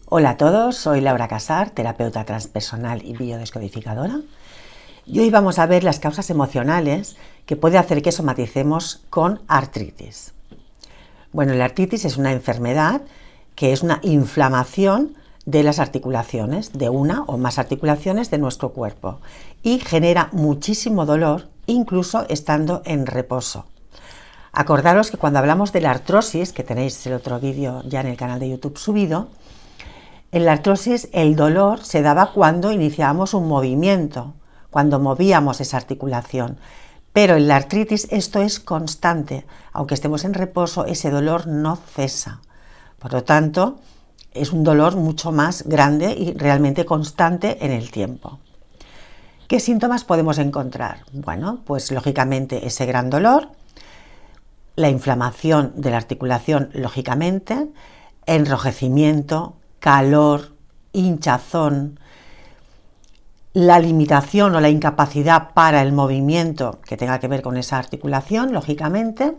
Hola a todos, soy Laura Casar, terapeuta transpersonal y biodescodificadora. Y hoy vamos a ver las causas emocionales que puede hacer que somaticemos con artritis. Bueno, la artritis es una enfermedad que es una inflamación de las articulaciones, de una o más articulaciones de nuestro cuerpo, y genera muchísimo dolor, incluso estando en reposo. Acordaros que cuando hablamos de la artrosis, que tenéis el otro vídeo ya en el canal de YouTube subido, en la artrosis el dolor se daba cuando iniciábamos un movimiento, cuando movíamos esa articulación. Pero en la artritis esto es constante, aunque estemos en reposo, ese dolor no cesa. Por lo tanto, es un dolor mucho más grande y realmente constante en el tiempo. ¿Qué síntomas podemos encontrar? Bueno, pues lógicamente ese gran dolor, la inflamación de la articulación, lógicamente, enrojecimiento, calor, hinchazón, la limitación o la incapacidad para el movimiento que tenga que ver con esa articulación, lógicamente.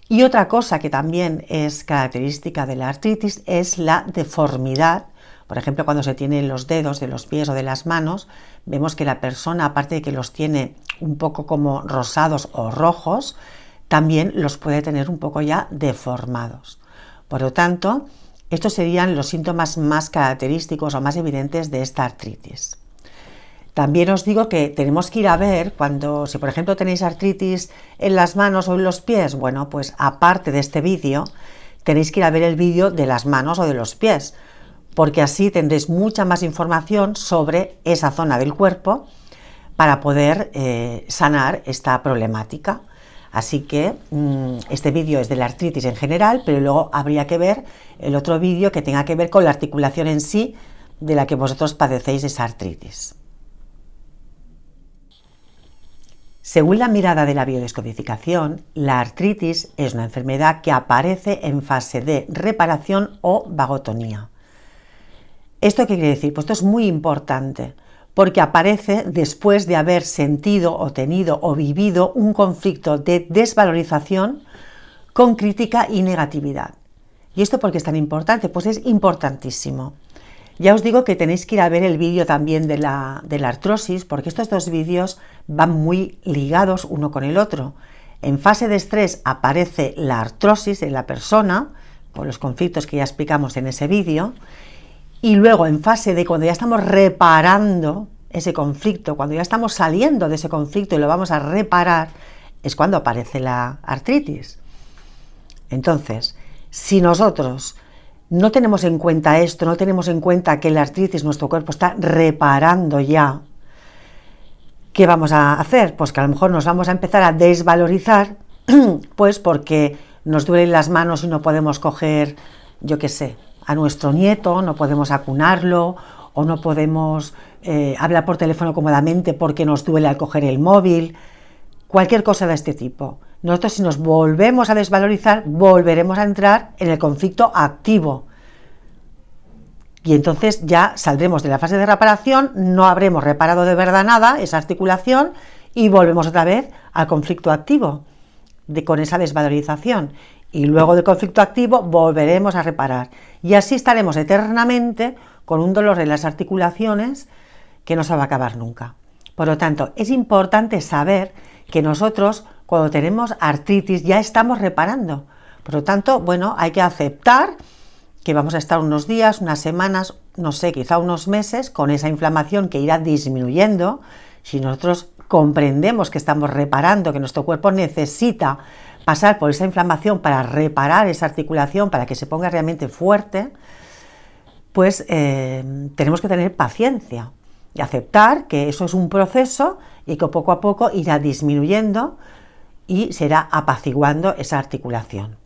Y otra cosa que también es característica de la artritis es la deformidad. Por ejemplo, cuando se tienen los dedos de los pies o de las manos, vemos que la persona, aparte de que los tiene un poco como rosados o rojos, también los puede tener un poco ya deformados. Por lo tanto, estos serían los síntomas más característicos o más evidentes de esta artritis. También os digo que tenemos que ir a ver si por ejemplo tenéis artritis en las manos o en los pies, bueno, pues aparte de este vídeo, tenéis que ir a ver el vídeo de las manos o de los pies, porque así tendréis mucha más información sobre esa zona del cuerpo para poder sanar esta problemática. Así que este vídeo es de la artritis en general, pero luego habría que ver el otro vídeo que tenga que ver con la articulación en sí de la que vosotros padecéis esa artritis. Según la mirada de la biodescodificación, la artritis es una enfermedad que aparece en fase de reparación o vagotonía. ¿Esto qué quiere decir? Pues esto es muy importante, porque aparece después de haber sentido o tenido o vivido un conflicto de desvalorización con crítica y negatividad. ¿Y esto por qué es tan importante? Pues es importantísimo. Ya os digo que tenéis que ir a ver el vídeo también de la artrosis, porque estos dos vídeos van muy ligados uno con el otro. En fase de estrés aparece la artrosis en la persona, por los conflictos que ya explicamos en ese vídeo, y luego en fase de cuando ya estamos reparando ese conflicto, cuando ya estamos saliendo de ese conflicto y lo vamos a reparar, es cuando aparece la artritis. Entonces, si nosotros no tenemos en cuenta esto, no tenemos en cuenta que la artritis, nuestro cuerpo está reparando ya, ¿qué vamos a hacer? Pues que a lo mejor nos vamos a empezar a desvalorizar, pues porque nos duelen las manos y no podemos coger, yo qué sé, a nuestro nieto, no podemos acunarlo, o no podemos hablar por teléfono cómodamente porque nos duele al coger el móvil, cualquier cosa de este tipo. Nosotros, si nos volvemos a desvalorizar, volveremos a entrar en el conflicto activo. Y entonces ya saldremos de la fase de reparación, no habremos reparado de verdad nada, esa articulación, y volvemos otra vez al conflicto activo, con esa desvalorización. Y luego del conflicto activo volveremos a reparar. Y así estaremos eternamente con un dolor en las articulaciones que no se va a acabar nunca. Por lo tanto, es importante saber que nosotros, cuando tenemos artritis, ya estamos reparando. Por lo tanto, bueno, hay que aceptar que vamos a estar unos días, unas semanas, no sé, quizá unos meses, con esa inflamación que irá disminuyendo. Si nosotros comprendemos que estamos reparando, que nuestro cuerpo necesita pasar por esa inflamación para reparar esa articulación, para que se ponga realmente fuerte, pues tenemos que tener paciencia y aceptar que eso es un proceso y que poco a poco irá disminuyendo y se irá apaciguando esa articulación.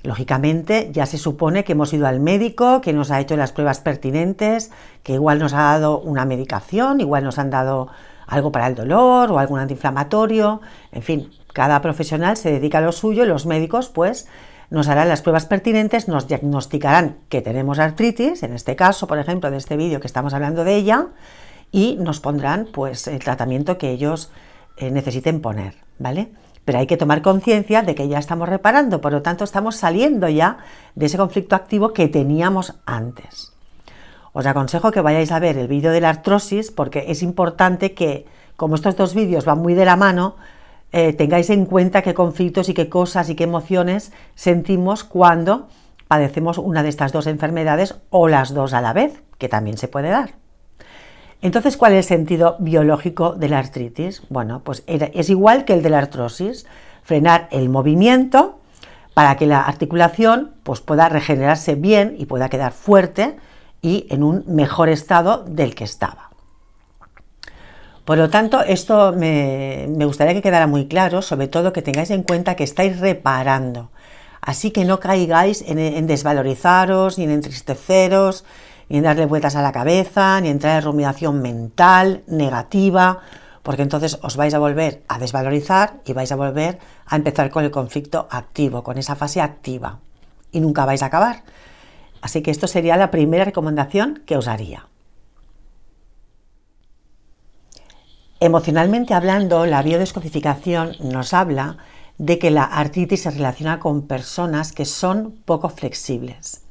Lógicamente ya se supone que hemos ido al médico, que nos ha hecho las pruebas pertinentes, que igual nos ha dado una medicación, igual nos han dado algo para el dolor o algún antiinflamatorio, en fin, cada profesional se dedica a lo suyo y los médicos pues nos harán las pruebas pertinentes, nos diagnosticarán que tenemos artritis, en este caso, por ejemplo, de este vídeo que estamos hablando de ella, y nos pondrán pues el tratamiento que ellos necesiten poner, ¿vale? Pero hay que tomar conciencia de que ya estamos reparando, por lo tanto estamos saliendo ya de ese conflicto activo que teníamos antes. Os aconsejo que vayáis a ver el vídeo de la artrosis, porque es importante que, como estos dos vídeos van muy de la mano, tengáis en cuenta qué conflictos y qué cosas y qué emociones sentimos cuando padecemos una de estas dos enfermedades o las dos a la vez, que también se puede dar. Entonces, ¿cuál es el sentido biológico de la artritis? Bueno, pues es igual que el de la artrosis, frenar el movimiento para que la articulación pues, pueda regenerarse bien y pueda quedar fuerte y en un mejor estado del que estaba. Por lo tanto, esto me gustaría que quedara muy claro, sobre todo que tengáis en cuenta que estáis reparando. Así que no caigáis en desvalorizaros, ni en entristeceros, ni en darle vueltas a la cabeza, ni entrar en rumiación mental, negativa, porque entonces os vais a volver a desvalorizar y vais a volver a empezar con el conflicto activo, con esa fase activa, y nunca vais a acabar. Así que esto sería la primera recomendación que os haría. Emocionalmente hablando, la biodescodificación nos habla de que la artritis se relaciona con personas que son poco flexibles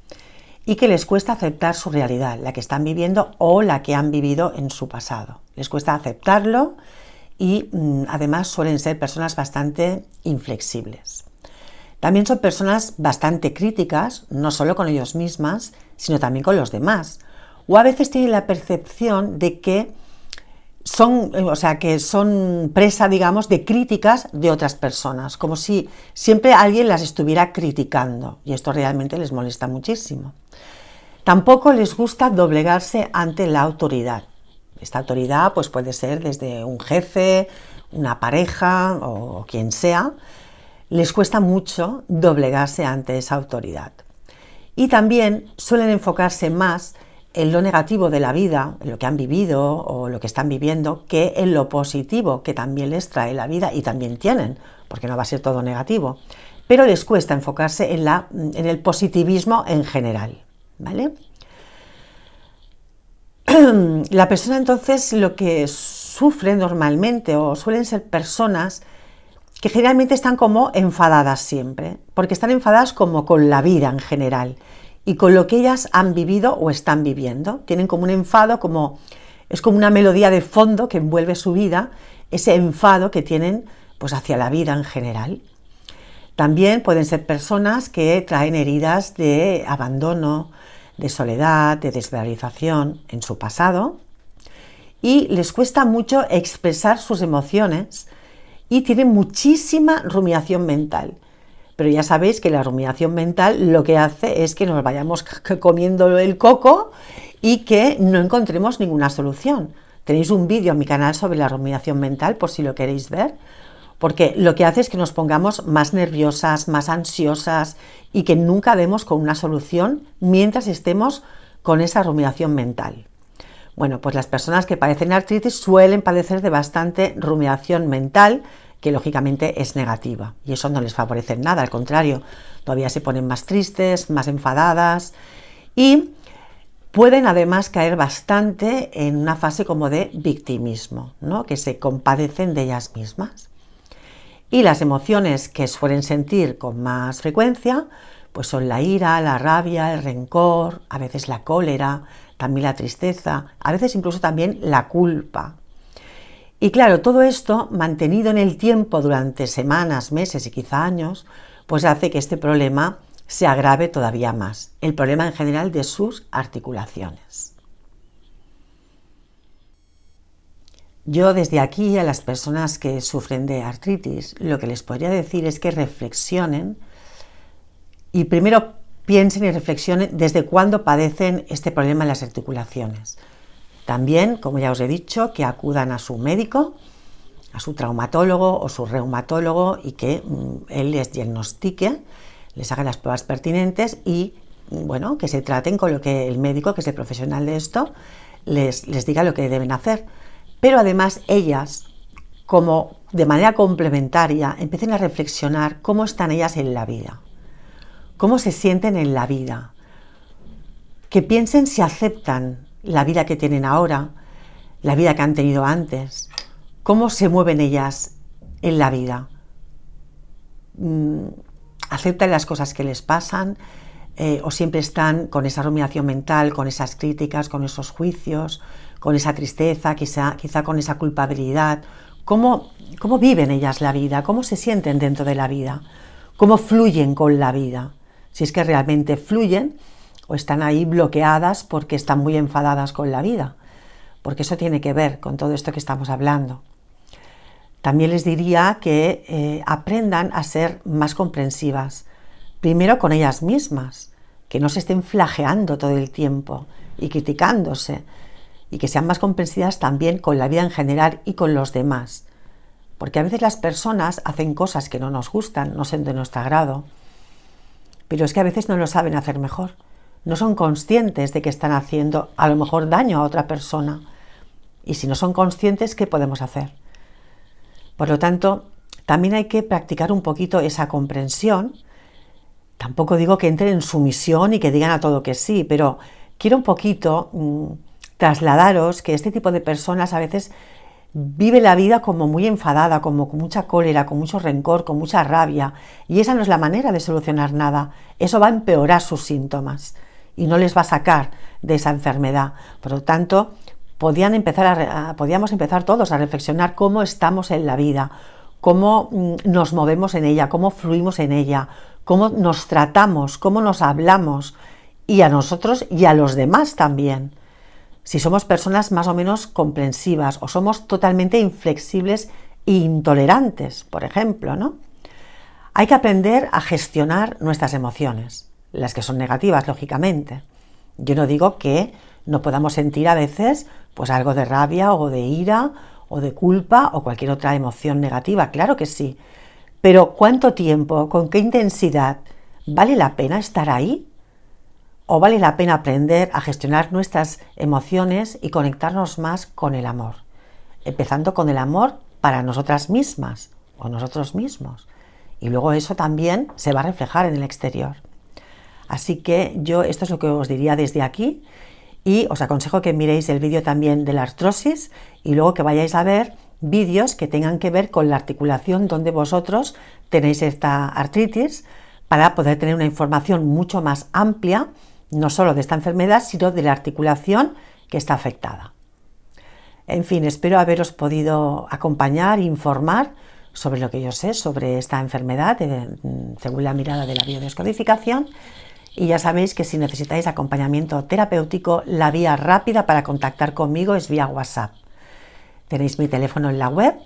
y que les cuesta aceptar su realidad, la que están viviendo o la que han vivido en su pasado. Les cuesta aceptarlo y además suelen ser personas bastante inflexibles. También son personas bastante críticas, no solo con ellos mismas, sino también con los demás. O a veces tienen la percepción de que son presa, digamos, de críticas de otras personas, como si siempre alguien las estuviera criticando, y esto realmente les molesta muchísimo. Tampoco les gusta doblegarse ante la autoridad. Esta autoridad pues, puede ser desde un jefe, una pareja o quien sea. Les cuesta mucho doblegarse ante esa autoridad. Y también suelen enfocarse más en lo negativo de la vida, en lo que han vivido o lo que están viviendo, que en lo positivo que también les trae la vida y también tienen, porque no va a ser todo negativo. Pero les cuesta enfocarse en el positivismo en general, ¿vale? La persona entonces lo que sufre normalmente o suelen ser personas que generalmente están como enfadadas siempre, porque están enfadadas como con la vida en general y con lo que ellas han vivido o están viviendo. Tienen como un enfado, es como una melodía de fondo que envuelve su vida, ese enfado que tienen pues hacia la vida en general. También pueden ser personas que traen heridas de abandono, de soledad, de desvalorización en su pasado y les cuesta mucho expresar sus emociones y tienen muchísima rumiación mental. Pero ya sabéis que la rumiación mental lo que hace es que nos vayamos comiendo el coco y que no encontremos ninguna solución. Tenéis un vídeo en mi canal sobre la rumiación mental por si lo queréis ver, porque lo que hace es que nos pongamos más nerviosas, más ansiosas y que nunca demos con una solución mientras estemos con esa rumiación mental. Bueno, pues las personas que padecen artritis suelen padecer de bastante rumiación mental, que lógicamente es negativa, y eso no les favorece en nada, al contrario, todavía se ponen más tristes, más enfadadas y pueden además caer bastante en una fase como de victimismo, ¿no? Que se compadecen de ellas mismas. Y las emociones que suelen sentir con más frecuencia pues son la ira, la rabia, el rencor, a veces la cólera, también la tristeza, a veces incluso también la culpa. Y claro, todo esto mantenido en el tiempo durante semanas, meses y quizá años, pues hace que este problema se agrave todavía más, el problema en general de sus articulaciones. Yo desde aquí a las personas que sufren de artritis, lo que les podría decir es que reflexionen y primero piensen y reflexionen desde cuándo padecen este problema en las articulaciones. También, como ya os he dicho, que acudan a su médico, a su traumatólogo o su reumatólogo y que él les diagnostique, les haga las pruebas pertinentes y, bueno, que se traten con lo que el médico, que es el profesional de esto, les diga lo que deben hacer. Pero además ellas, como de manera complementaria, empiecen a reflexionar cómo están ellas en la vida, cómo se sienten en la vida, que piensen si aceptan la vida que tienen ahora, la vida que han tenido antes, cómo se mueven ellas en la vida. Aceptan las cosas que les pasan, o siempre están con esa rumiación mental, con esas críticas, con esos juicios, con esa tristeza, quizá con esa culpabilidad. ¿Cómo viven ellas la vida? ¿Cómo se sienten dentro de la vida? ¿Cómo fluyen con la vida? Si es que realmente fluyen o están ahí bloqueadas porque están muy enfadadas con la vida, porque eso tiene que ver con todo esto que estamos hablando. También les diría que aprendan a ser más comprensivas, primero con ellas mismas, que no se estén flageando todo el tiempo y criticándose, y que sean más comprensivas también con la vida en general y con los demás, porque a veces las personas hacen cosas que no nos gustan, no son de nuestro agrado, pero es que a veces no lo saben hacer mejor, no son conscientes de que están haciendo a lo mejor daño a otra persona, y si no son conscientes, ¿qué podemos hacer? Por lo tanto, también hay que practicar un poquito esa comprensión. Tampoco digo que entren en sumisión y que digan a todo que sí, pero quiero un poquito trasladaros que este tipo de personas a veces vive la vida como muy enfadada, como con mucha cólera, con mucho rencor, con mucha rabia, y esa no es la manera de solucionar nada. Eso va a empeorar sus síntomas y no les va a sacar de esa enfermedad. Por lo tanto, podíamos empezar todos a reflexionar cómo estamos en la vida, cómo nos movemos en ella, cómo fluimos en ella, cómo nos tratamos, cómo nos hablamos, y a nosotros y a los demás también. Si somos personas más o menos comprensivas o somos totalmente inflexibles e intolerantes, por ejemplo, ¿no? Hay que aprender a gestionar nuestras emociones, las que son negativas, lógicamente. Yo no digo que no podamos sentir a veces pues algo de rabia o de ira o de culpa o cualquier otra emoción negativa, claro que sí. Pero ¿cuánto tiempo, con qué intensidad vale la pena estar ahí? ¿O vale la pena aprender a gestionar nuestras emociones y conectarnos más con el amor? Empezando con el amor para nosotras mismas o nosotros mismos. Y luego eso también se va a reflejar en el exterior. Así que esto es lo que os diría desde aquí, y os aconsejo que miréis el vídeo también de la artrosis y luego que vayáis a ver vídeos que tengan que ver con la articulación donde vosotros tenéis esta artritis, para poder tener una información mucho más amplia, no solo de esta enfermedad, sino de la articulación que está afectada. En fin, espero haberos podido acompañar e informar sobre lo que yo sé sobre esta enfermedad, según la mirada de la biodescodificación. Y ya sabéis que si necesitáis acompañamiento terapéutico, la vía rápida para contactar conmigo es vía WhatsApp. Tenéis mi teléfono en la web,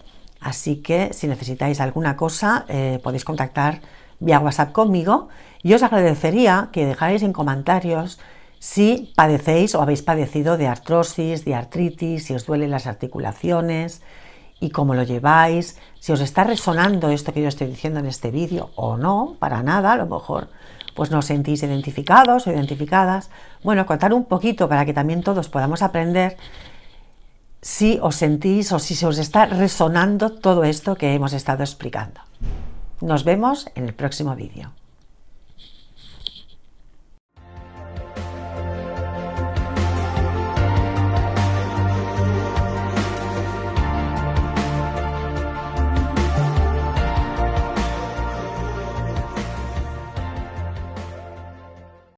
así que si necesitáis alguna cosa podéis contactar vía WhatsApp conmigo, y os agradecería que dejáis en comentarios si padecéis o habéis padecido de artrosis, de artritis, si os duelen las articulaciones y cómo lo lleváis, si os está resonando esto que yo estoy diciendo en este vídeo o no, para nada, a lo mejor pues no os sentís identificados o identificadas. Bueno, contar un poquito para que también todos podamos aprender si os sentís o si se os está resonando todo esto que hemos estado explicando. Nos vemos en el próximo vídeo.